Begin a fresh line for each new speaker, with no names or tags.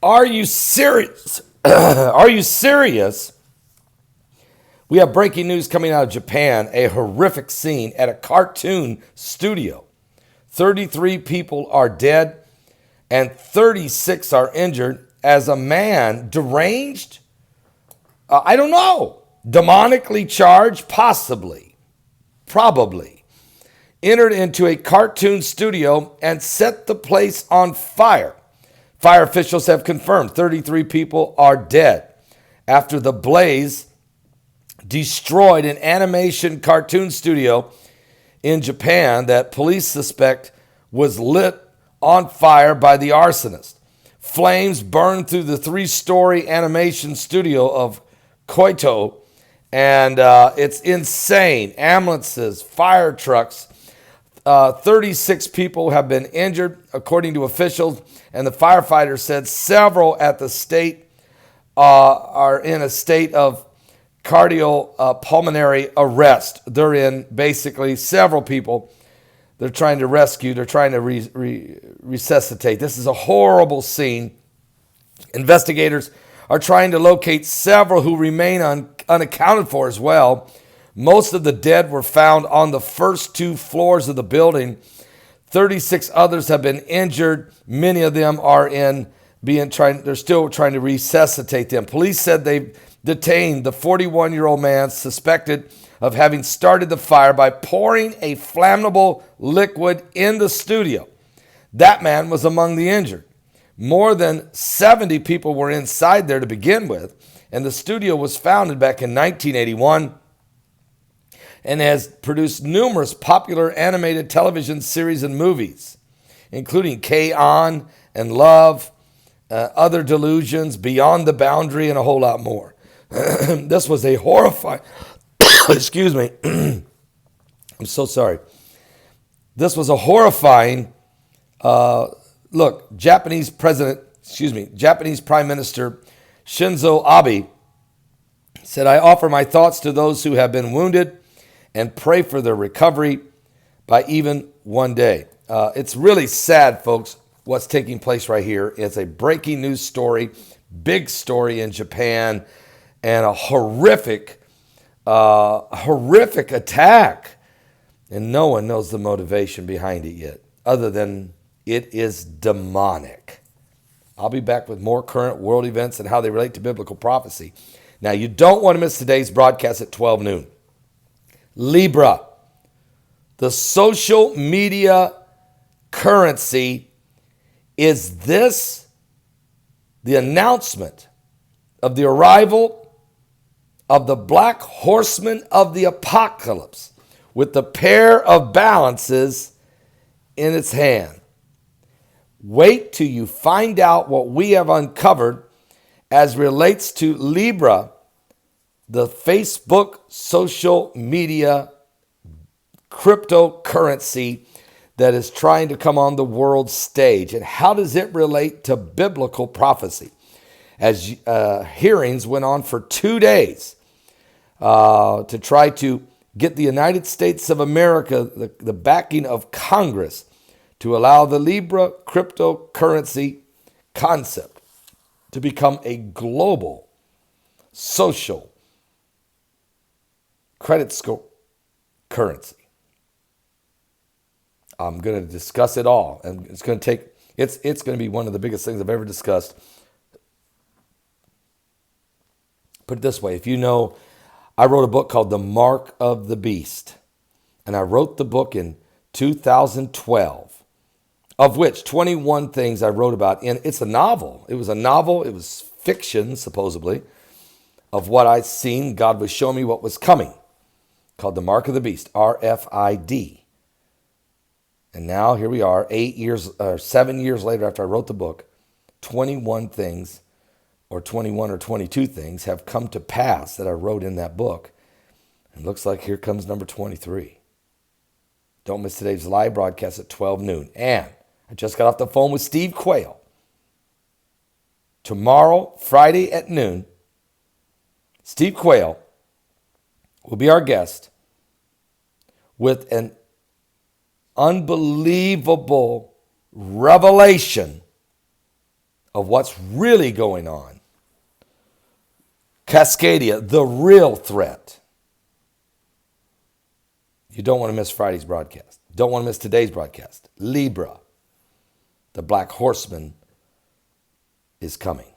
Are you serious? Are you serious? We have breaking news coming out of Japan, a horrific scene at a cartoon studio. 33 people are dead and 36 are injured as a man, deranged, I don't know, demonically charged, possibly, probably, entered into a cartoon studio and set the place on fire. Fire officials have confirmed 33 people are dead after the blaze destroyed an animation cartoon studio in Japan that police suspect was lit on fire by the arsonist. Flames burned through the 3-story animation studio of Kyoto, and it's insane. Ambulances, fire trucks, 36 people have been injured, according to officials, and the firefighters said several at the state are in a state of cardiopulmonary arrest. They're in basically several people. They're trying to rescue. They're trying to resuscitate. This is a horrible scene. Investigators are trying to locate several who remain unaccounted for as well. Most of the dead were found on the first 2 floors of the building. 36 others have been injured. Many of them are they're still trying to resuscitate them. Police said they've detained the 41-year-old man suspected of having started the fire by pouring a flammable liquid in the studio. That man was among the injured. More than 70 people were inside there to begin with, and the studio was founded back in 1981 and has produced numerous popular animated television series and movies, including K-On! And Love, Other Delusions, Beyond the Boundary, and a whole lot more. This was a horrifying, excuse me, I'm so sorry. This was a horrifying, Japanese Prime Minister Shinzo Abe said, I offer my thoughts to those who have been wounded and pray for their recovery by even one day. It's really sad, folks, what's taking place right here. It's a breaking news story, big story in Japan, and a horrific attack. And no one knows the motivation behind it yet, other than it is demonic. I'll be back with more current world events and how they relate to biblical prophecy. Now, you don't want to miss today's broadcast at 12 noon. Libra, the social media currency. Is this the announcement of the arrival of the black horseman of the apocalypse with the pair of balances in its hand? Wait till you find out what we have uncovered as relates to Libra, the Facebook social media cryptocurrency that is trying to come on the world stage. And how does it relate to biblical prophecy? As hearings went on for 2 days to try to get the United States of America, the backing of Congress, to allow the Libra cryptocurrency concept to become a global social credit score currency. I'm going to discuss it all, and it's going to be one of the biggest things I've ever discussed. Put it this way, if you know, I wrote a book called The Mark of the Beast, and I wrote the book in 2012, of which 21 things I wrote about. And it's a novel. It was a novel. It was fiction, supposedly, of what I'd seen. God was showing me what was coming, called The Mark of the Beast, RFID. And now here we are, 7 years later after I wrote the book, 21 things, or 21 or 22 things have come to pass that I wrote in that book. It looks like here comes number 23. Don't miss today's live broadcast at 12 noon. And I just got off the phone with Steve Quayle. Tomorrow, Friday at noon, Steve Quayle will be our guest with an unbelievable revelation of what's really going on. Cascadia, the real threat. You don't want to miss Friday's broadcast. Don't want to miss today's broadcast. Libra, the Black Horseman, is coming.